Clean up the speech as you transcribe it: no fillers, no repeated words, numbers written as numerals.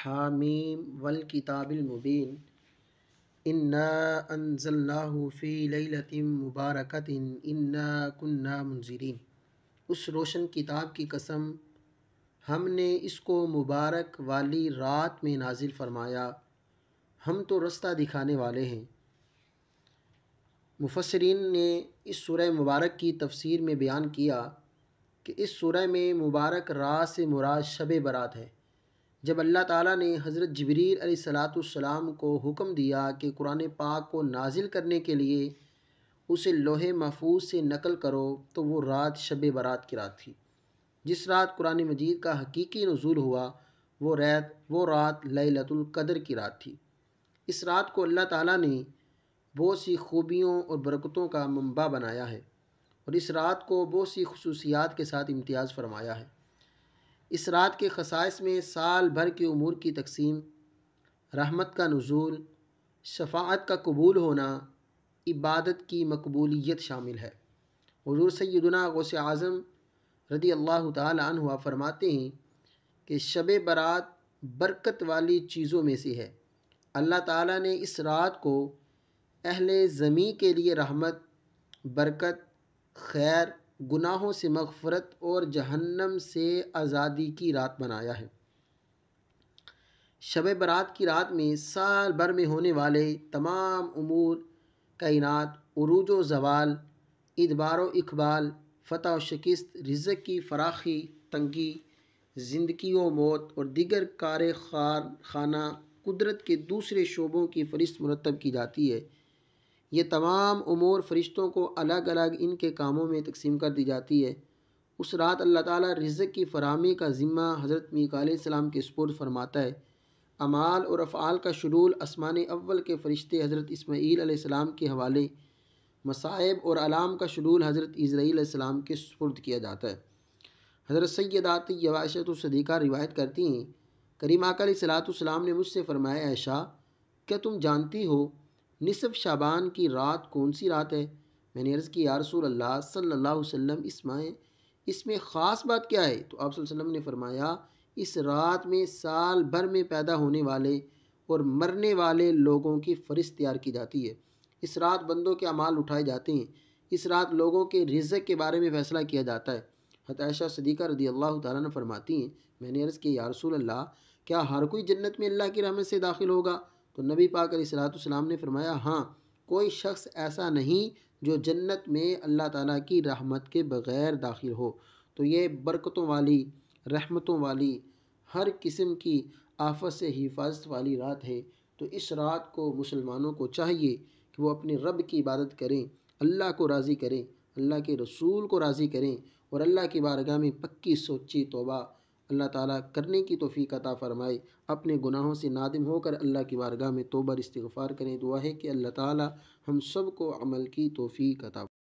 حامیم والکتاب المبین انا انزلناہ فی لیلۃ مبارکۃ انا کنا منذرین۔ اس روشن کتاب کی قسم، ہم نے اس کو مبارک والی رات میں نازل فرمایا، ہم تو رستہ دکھانے والے ہیں۔ مفسرین نے اس سورہ مبارک کی تفسیر میں بیان کیا کہ اس سورہ میں مبارک رات سے مراد شب برات ہے۔ جب اللہ تعالیٰ نے حضرت جبریل علیہ السلام کو حکم دیا کہ قرآن پاک کو نازل کرنے کے لیے اسے لوح محفوظ سے نقل کرو، تو وہ رات شب برات کی رات تھی۔ جس رات قرآن مجید کا حقیقی نزول ہوا وہ رات لیلۃ القدر کی رات تھی۔ اس رات کو اللہ تعالیٰ نے بہت سی خوبیوں اور برکتوں کا منبع بنایا ہے، اور اس رات کو بہت سی خصوصیات کے ساتھ امتیاز فرمایا ہے۔ اس رات کے خصائص میں سال بھر کے امور کی تقسیم، رحمت کا نزول، شفاعت کا قبول ہونا، عبادت کی مقبولیت شامل ہے۔ حضور سیدنا غوث اعظم رضی اللہ تعالی عنہ فرماتے ہیں کہ شب برات برکت والی چیزوں میں سے ہے۔ اللہ تعالیٰ نے اس رات کو اہل زمین کے لیے رحمت، برکت، خیر، گناہوں سے مغفرت اور جہنم سے آزادی کی رات بنایا ہے۔ شب برات کی رات میں سال بھر میں ہونے والے تمام امور کائنات، عروج و زوال، ادبار و اقبال، فتح و شکست، رزق کی فراخی تنگی، زندگی و موت اور دیگر کار خانہ قدرت کے دوسرے شعبوں کی فہرست مرتب کی جاتی ہے۔ یہ تمام امور فرشتوں کو الگ الگ ان کے کاموں میں تقسیم کر دی جاتی ہے۔ اس رات اللہ تعالیٰ رزق کی فراہمی کا ذمہ حضرت میکائیل علیہ السلام کے سپرد فرماتا ہے۔ اعمال اور افعال کا شڈول آسمان اول کے فرشتے حضرت اسماعیل علیہ السلام کے حوالے، مصائب اور علام کا شڈول حضرت عزرائیل علیہ السلام کے سپرد کیا جاتا ہے۔ حضرت سیدہ عائشہ صدیقہ روایت کرتی ہیں، کریم آقا علیہ السلام نے مجھ سے فرمایا، عائشہ، کیا تم جانتی ہو نصف شعبان کی رات کون سی رات ہے؟ میں نے عرض کی، یا رسول اللہ صلی اللہ علیہ وسلم، اس میں خاص بات کیا ہے؟ تو آپ صلی اللہ علیہ وسلم نے فرمایا، اس رات میں سال بھر میں پیدا ہونے والے اور مرنے والے لوگوں کی فہرست تیار کی جاتی ہے۔ اس رات بندوں کے اعمال اٹھائے جاتے ہیں۔ اس رات لوگوں کے رزق کے بارے میں فیصلہ کیا جاتا ہے۔ حضرت عائشہ صدیقہ رضی اللہ تعالیٰ عنہ فرماتی ہیں، میں نے عرض کی، یا رسول اللہ، کیا ہر کوئی جنت میں اللہ کی رحمت سے داخل ہوگا؟ تو نبی پاک علیہ السلام نے فرمایا، ہاں، کوئی شخص ایسا نہیں جو جنت میں اللہ تعالیٰ کی رحمت کے بغیر داخل ہو۔ تو یہ برکتوں والی، رحمتوں والی، ہر قسم کی آفت سے حفاظت والی رات ہے۔ تو اس رات کو مسلمانوں کو چاہیے کہ وہ اپنے رب کی عبادت کریں، اللہ کو راضی کریں، اللہ کے رسول کو راضی کریں، اور اللہ کی بارگاہ میں پکی سوچی توبہ اللہ تعالیٰ کرنے کی توفیق عطا فرمائے۔ اپنے گناہوں سے نادم ہو کر اللہ کی بارگاہ میں توبہ استغفار کریں۔ دعا ہے کہ اللہ تعالیٰ ہم سب کو عمل کی توفیق عطا فرمائے۔